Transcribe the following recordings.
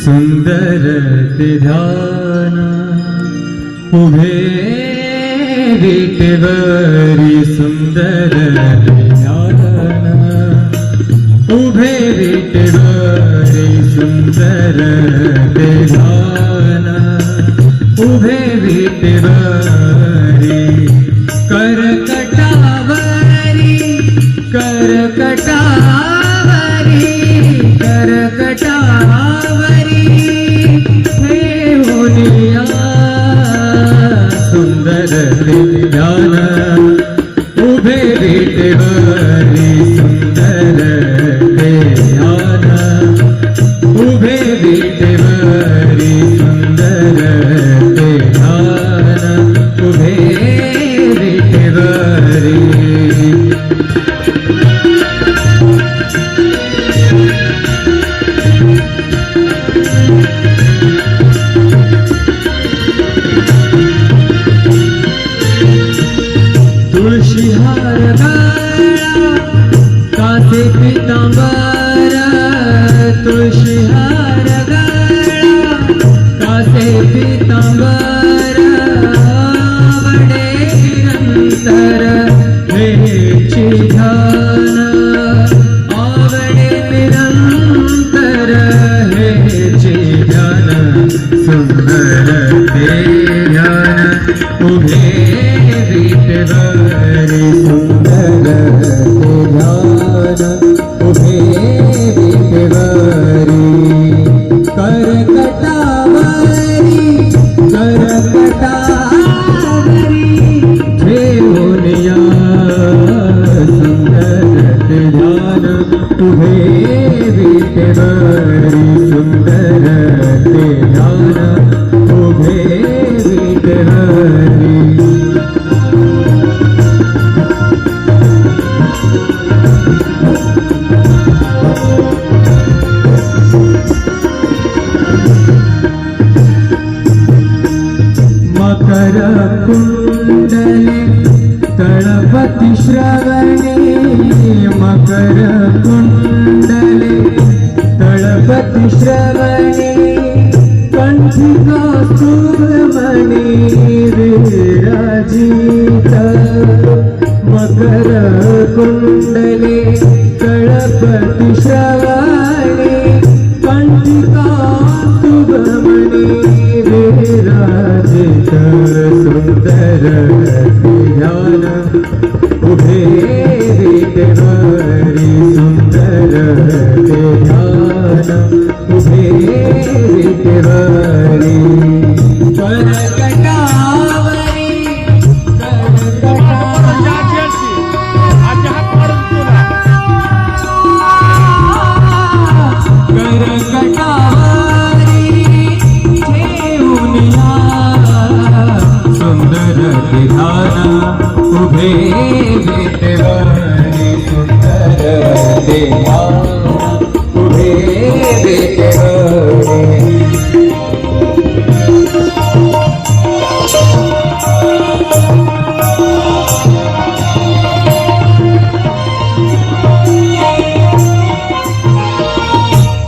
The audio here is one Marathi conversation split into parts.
सुंदर ते ध्यान उभे विटेवरी सुंदर ते ध्यान उभे विटेवरी सुंदर ते ध्यान उभे विटेवरी करकटावरी करकटावरी करकटावरी हे मुनिया सुंदर ते ध्यान उभे विटेवरी सुंदर ते ध्यान उभे विटेवरी सुंदर ते ध्यान उभे विटेवरी तुळशी हार गळा कासे पितांबर तुळशी हार गळा कासे पितांबर आवडे निरंतर हेची ध्यान आवडे निरंतर हेची ध्यान सुंदर ते ध्यान उभे विटेवरी सुंदर ते ध्यान उभे विटेवरी करकटावरी करकटावरी हे मुनिया सुंदर ते ध्यान उभे विटेवरी सुंदर ते ध्यान उभे विटेवरी मकर कुंडले तळपति श्रवणे मकर कुंडले तळपति श्रवणे कंठी कौस्तुभमणि विराजित मकर कुंडले तळपति श्रवणे कंठी कौस्तुभमणि विराजित सुंदर ते ध्यान उभे विटेवरी सुंदर ते ध्यान उभे विटेवरी करकटावरी करकटावरी हे मुनिया सुंदर ते ध्यान उभे विटेवरी सुंदर ते ध्यान उभे विटेवरी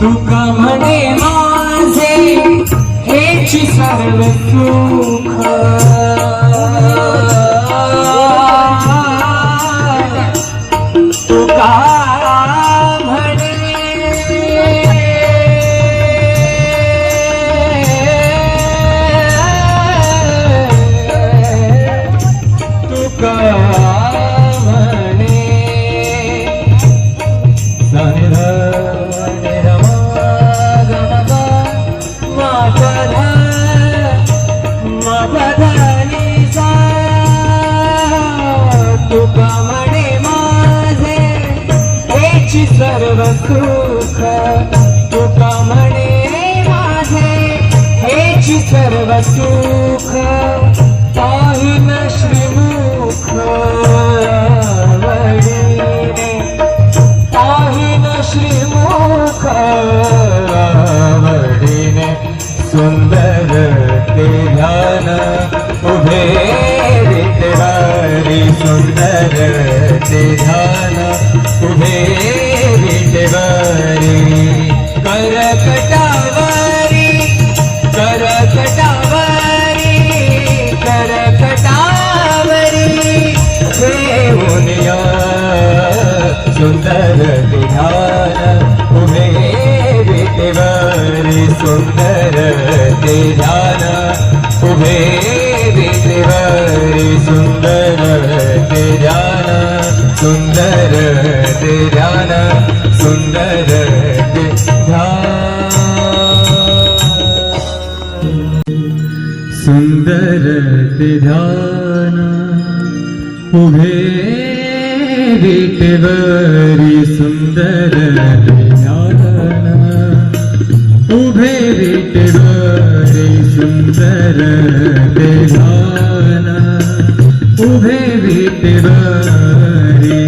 तुका म्हणे माझे हेची सर्व सुख तुका म्हणे तुका म्हणे तुका म्हणे माझे हेची सर्व सुख तुका म्हणे माझे हेची सर्व सुख पाहिन श्रीमुख आवडीने पाहिन श्रीमुख आवडीने सुंदर ते ध्यान उभे विटेवरी सुंदर ते ध्यान उभे विटेवरी करकटावरी सुंदर ते ध्यान उभे विटेवरी सुंदर ते ध्यान उभे विटेवरी सुंदर ते ध्यान सुंदर ते ध्यान सुंदर ते ध्यान सुंदर ते ध्यान उभे विटेवरी सुंदर ते ध्यान उभे विटेवरी सुंदर ते ध्यान उभे विटेवरी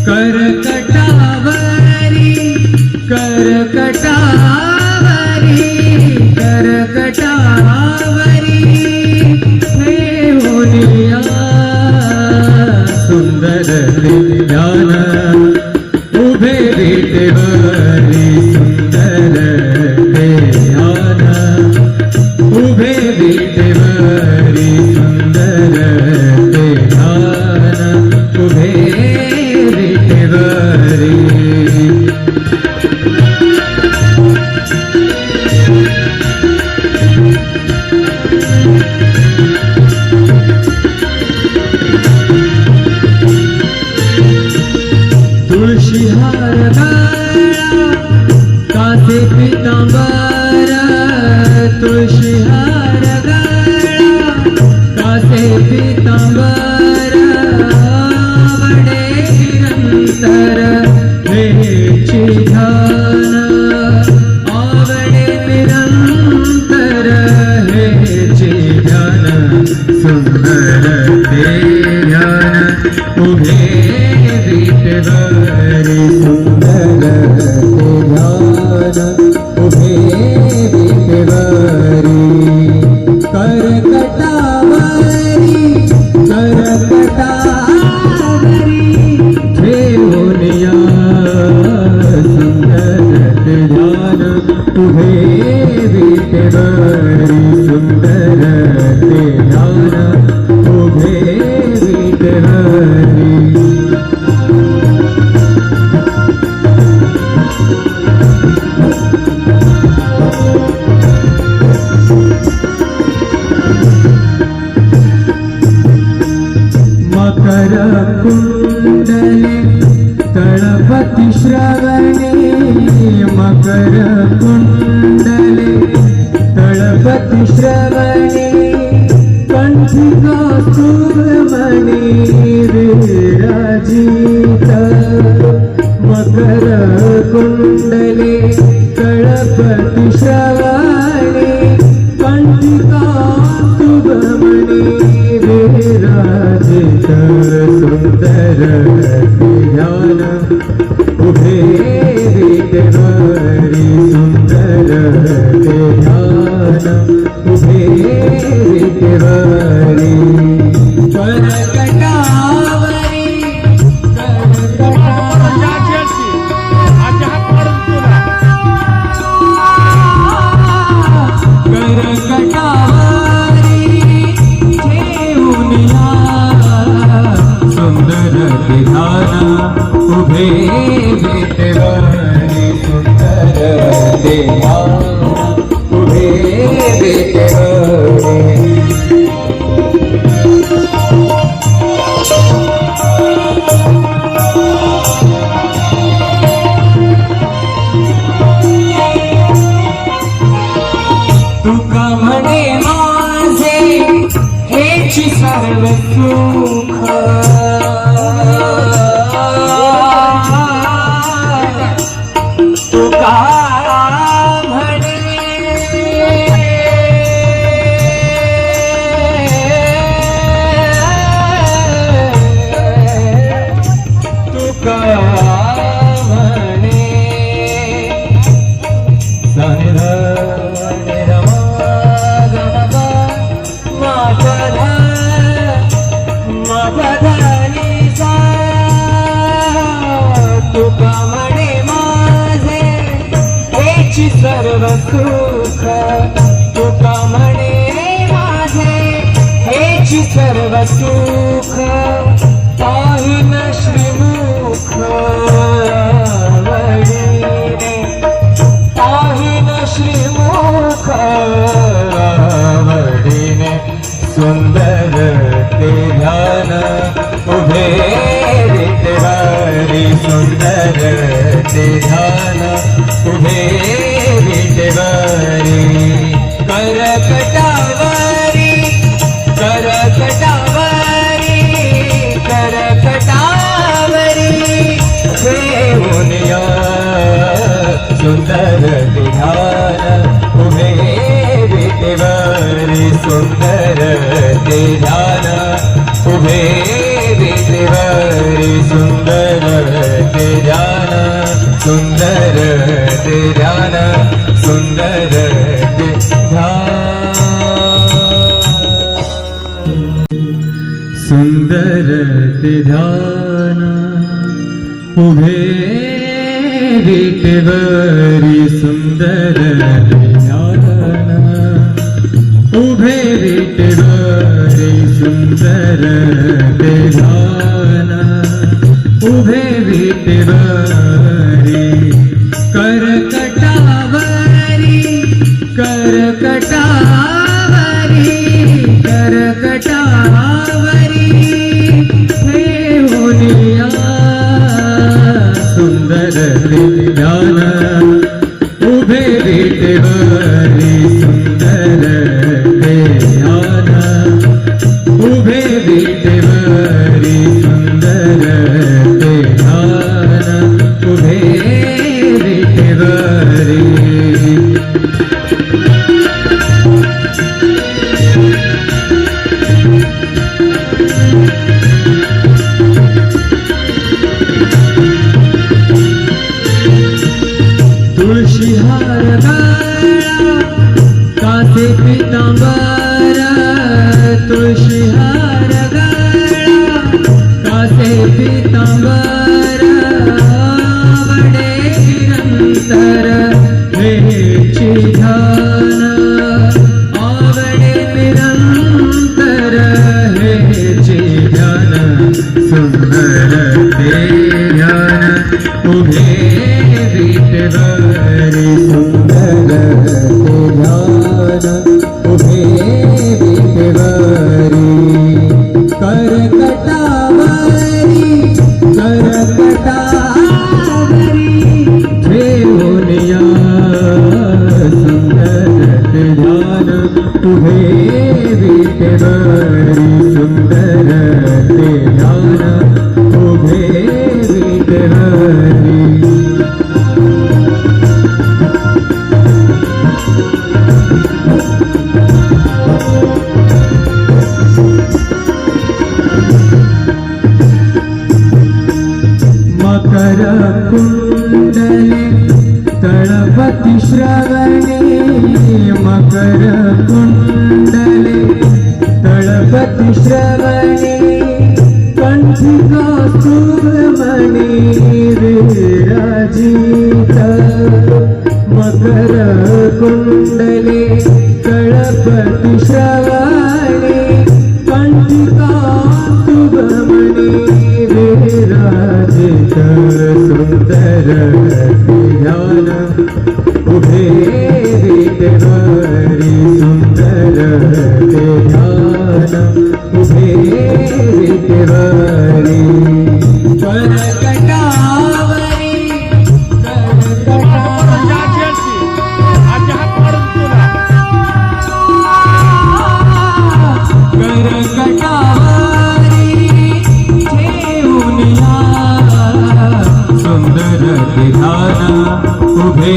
करकटावरी करकटावरी करकटावरी देवनिया सुंदर ते ध्यान उभे विटेवरी सुंदर ते ध्यान उभे विटेवरी सुंदर ते ध्यान उभे विटेवरी तुळशी हार गळा कासे पितांबर तुळशी हार गळा कासे पितांबर आवडे निरंतर हेची ध्यान आवडे निरंतर हेची ध्यान सुंदर ते ध्यान उभे विटेवरी सुंदर ते ध्यान उभे विटेवरी करकटावरी करकटावरी ठेवूनिया सुंदर ते ध्यान उभे विटेवरी सुंदर ते ध्यान उभे विटेवरी मकर कुंडले तळपति श्रवणे मकर कुंडले तळपति श्रवणे कंठी कौस्तुभमणि विराजित मकर कुंडले तळपति श्रवणे कंठी कौस्तुभमणि विराजित सुंदर ते ध्यान उभे विटेवरी सुंदर ते ध्यान उभे विटेवरी करकटावरी करकटावरी ठेवूनिया सुंदर ते ध्यान उभे विटेवरी सुंदर ते ध्यान उभे विटेवरी तुका म्हणे माझे हेची सर्व सुख तुका म्हणे तुका म्हणे तुका म्हणे माझे हेची सर्व सुख तुका म्हणे माझे हेची सर्व सुख पाहिन श्रीमुख आवडीने, पाहिन श्रीमुख आवडीने, सुंदर ते ध्यान उभे विटेवरी, सुंदर ते ध्यान उभे विटेवरी, करकटावरी, करकटावरी, करकटावरी देऊनिया, सुंदर ते ध्यान उभे विटेवरी, सुंदर ते ध्यान उभे विटेवरी, सुंदर ते ध्यान, सुंदर ते ध्यान, सुंदर ते ध्यान, सुंदर ते ध्यान उभे विटेवरी, सुंदर ते ध्यान उभे विटेवरी, सुंदर ते ध्यान उभे विटेवरी, करकटावरी, करकटावरी, करकटावरी देऊनिया, सुंदर ते ध्यान उभे विटेवरी, सुंदर ते ध्यान उभे विटेवरी, सुंदर ते ध्यान उभे विटेवरी, तुळशी हार गळा कासे पीतांबर, तुळशी हार गळा कासे पीतांबर, आवडे निरंतर हेची ध्यान, आवडे निरंतर हेची ध्यान, सुंदर ते ध्यान उभे विटेवरी, सुंदर ते ध्यान उभे विटेवरी, करकटावरी, करकटावरी देऊनिया, सुंदर ते ध्यान उभे विटेवरी, सुंदर ते ध्यान उभे विटेवरी, मकर कुंडले तळपति श्रवणे, मकर कुंडले तळपति श्रवणे, कंठी कौस्तुभमणि विराजित, मकर कुंडले तळपति श्रवणे, कंठी कौस्तुभमणि विराजित, सुंदर ते ध्यान उभे विटेवरी, सुंदर ते ध्यान उभे विटेवरी, करकटावरी, करकटावरी देऊनिया, सुंदर ते ध्यान उभे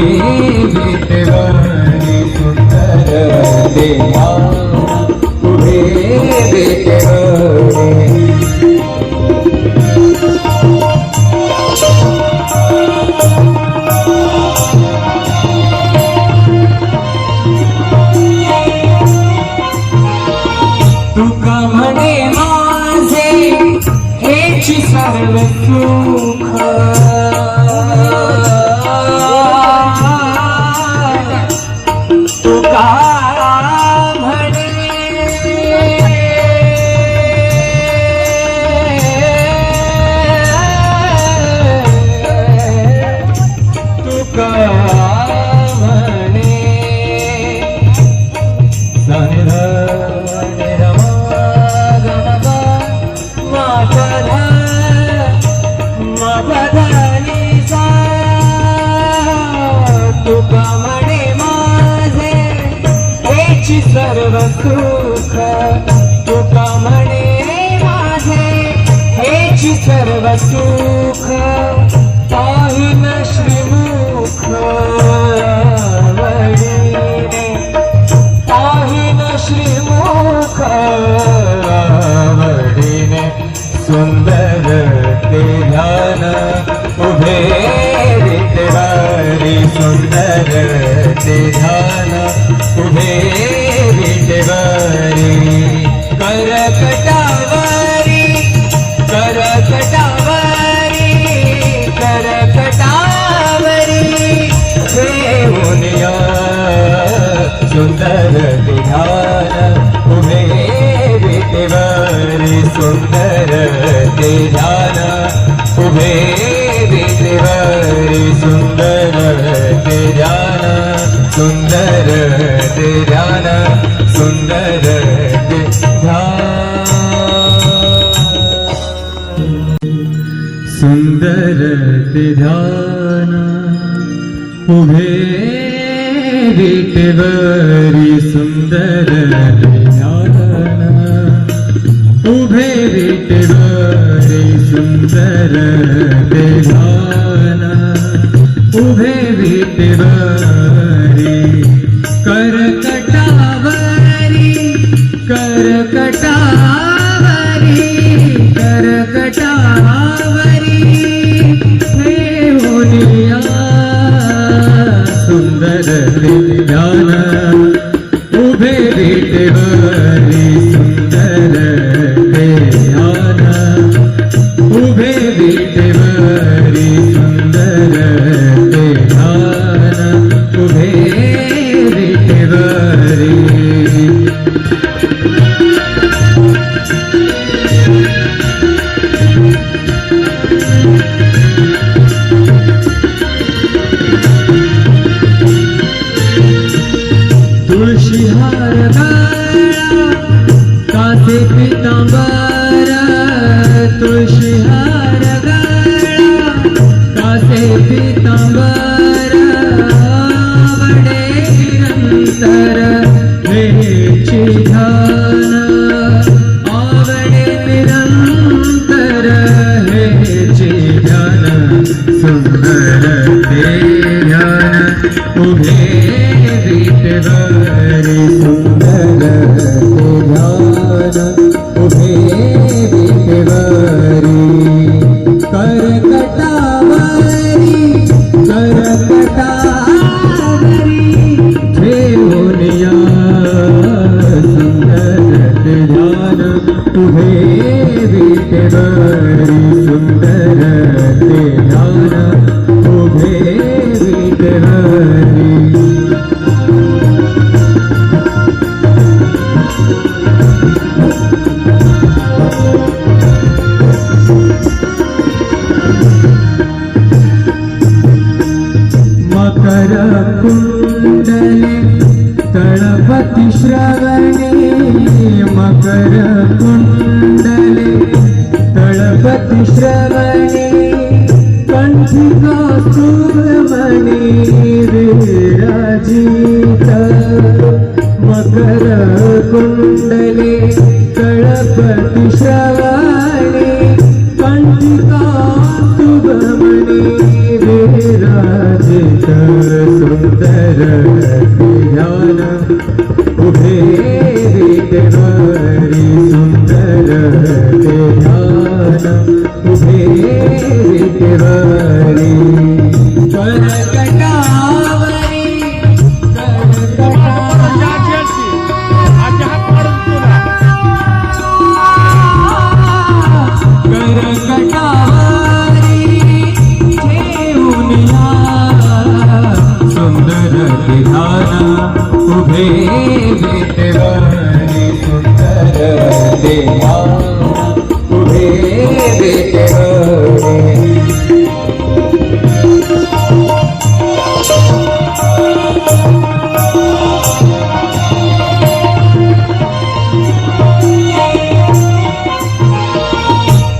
विटेवरी, सुंदर ते ध्यान उभे विटेवरी, तुका म्हणे माझे हेची सर्व सुख, तुका म्हणे सुख तुका म्हणे माझे हेची सर्व सुख पाहिन श्रीमुख वडिने पाहिन श्रीमुख वडिने सुंदर ते ध्यान उभे विटेवारी सुंदर ते ध्यान उभे विटेवारी करकटावरी करकटावरी करकटावरी ठेवूनिया सुंदर ते ध्यान उभे विटेवारी सुंदर ते ध्यान उभे विटेवारी सुंदर ते ध्यान सुंदर ते ध्यान सुंदर ते ध्यान सुंदर ते ध्यान उभे विटेवरी सुंदर ते ध्यान उभे विटेवरी सुंदर ते ध्यान उभे विटेवरी करकटावरी करकटावरी करकटावरी ठेवूनिया सुंदर ते ध्यान उभे विटेवरी सुंदर ते ध्यान उभे विटेवरी सुंदर ते ध्यान उभे विटेवरी तुळशी हार गळा कासे पितांबर तुळशी हार गळा कासे पितांबर आवडे निरंतर हेची ध्यान आवडे निरंतर हेची ध्यान सुंदर ते ध्यान उभे विटेवरी सुंदर ते ध्यान उभे विटेवरी करकटावरी करकटावरी ठेवूनिया सुंदर ते ध्यान उभे विटेवरी सुंदर ते ध्यान उभे विटेवरी मकर कुंडले तळपति श्रवणे मकर कुंडले तळपति श्रवणे कंठी कौस्तुभमणि विराजित मकर कुंडले तळपति श्रवणे कंठी कौस्तुभमणि विराजित सुंदर ध्यान उभे विटेवरी सुंदर ते ध्यान उभे विटेवरी करकटावरी करकटावरी ठेवूनिया सुंदर ते ध्यान उभे विटेवरी सुंदर ते ध्यान उभे विटेवरी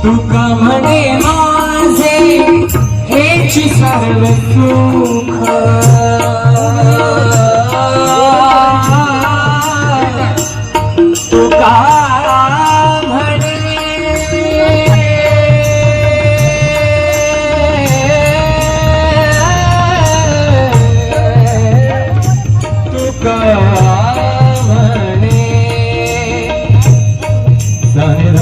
तुका म्हणे माझे हेची सर्व सुख तुका म्हणे संध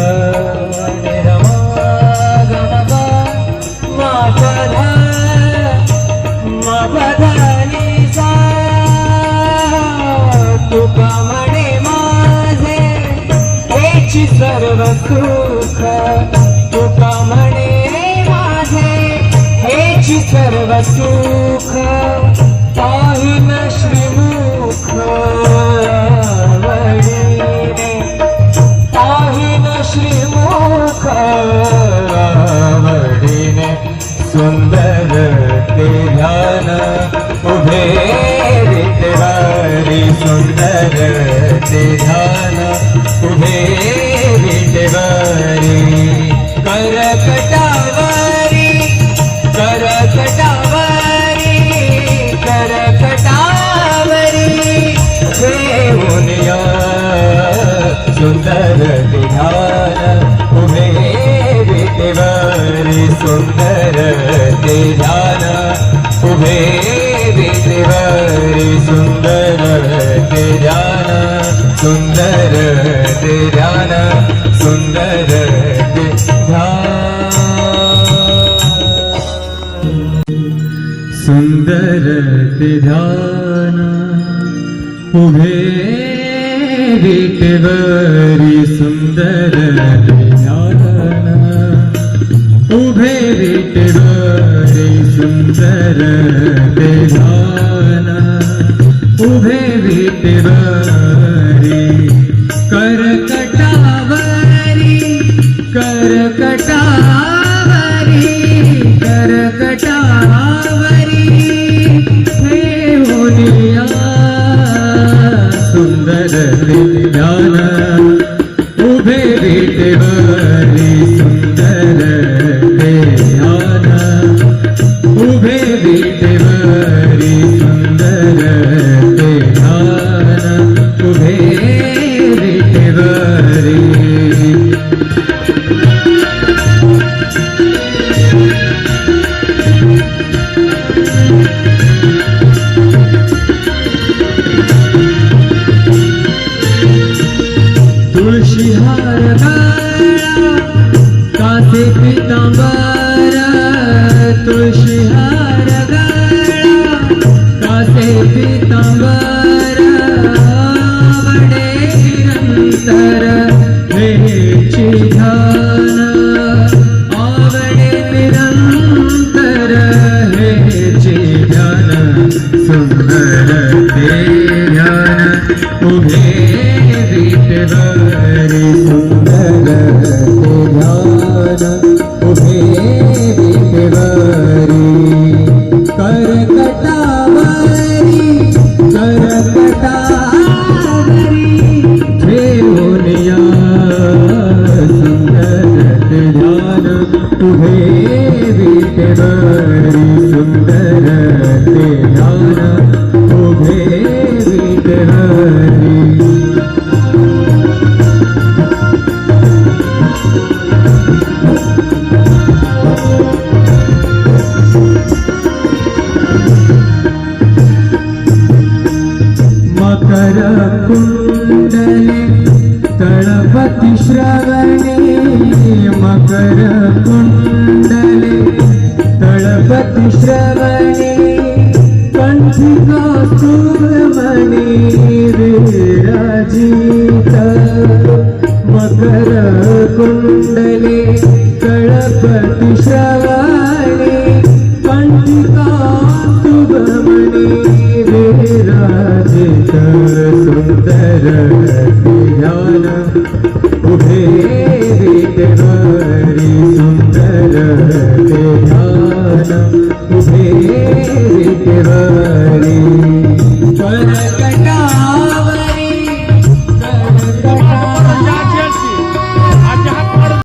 तुका म्हणे माझे हेची सर्व सुख तुका म्हणे माझे हेची सर्व सुख पाहिन श्रीमुख वडिने पाहिन श्रीमुख वडिने सुंदर ते ध्यान उभे विटेवारी सुंदर ते ध्यान उभे विटेवारी करकटावरी करकटावरी करकटावरी देऊनिया सुंदर ते ध्यान उभे विटेवारी सुंदर ते ध्यान उभे विटेवारी सुंदर ते ध्यान सुंदर ते ध्यान सुंदर ते ध्यान सुंदर ते ध्यान उभे विटेवारी सुंदर ते ध्यान उभे विटेवारी सुंदर ते ध्यान उभे विटेवारी करकटावरी करकटावरी करकटावरी देऊनिया सुंदर ते ध्यान उभे विटेवारी सुंदर ते ध्यान उभे विटेवारी सुंदर ते ध्यान उभे विटेवारी तुळशी हार गळा कासे पितांबर तुळशी हार गळा कासे पितांबर आवडे निरंतर हेची ध्यान आवडे निरंतर हेची ध्यान सुंदर ते ध्यान उभे विटेवारी सुंदर ते ध्यान उभे विटेवारी करकटावरी करकटावरी देऊनिया सुंदर ते ध्यान उभे विटेवारी सुंदर ते ध्यान उभे विटेवारी मकर कुंडले तळपति श्रवणे मकर कुंडले तळपति श्रवणे कंठी कौस्तुभमणि विराजित मकर कुंडले तळपति श्रवणे कंठी कौस्तुभमणि विराजित सुंदर ध्यान उभे विटेवारी सुंदर ध्यान उभे विटेवारी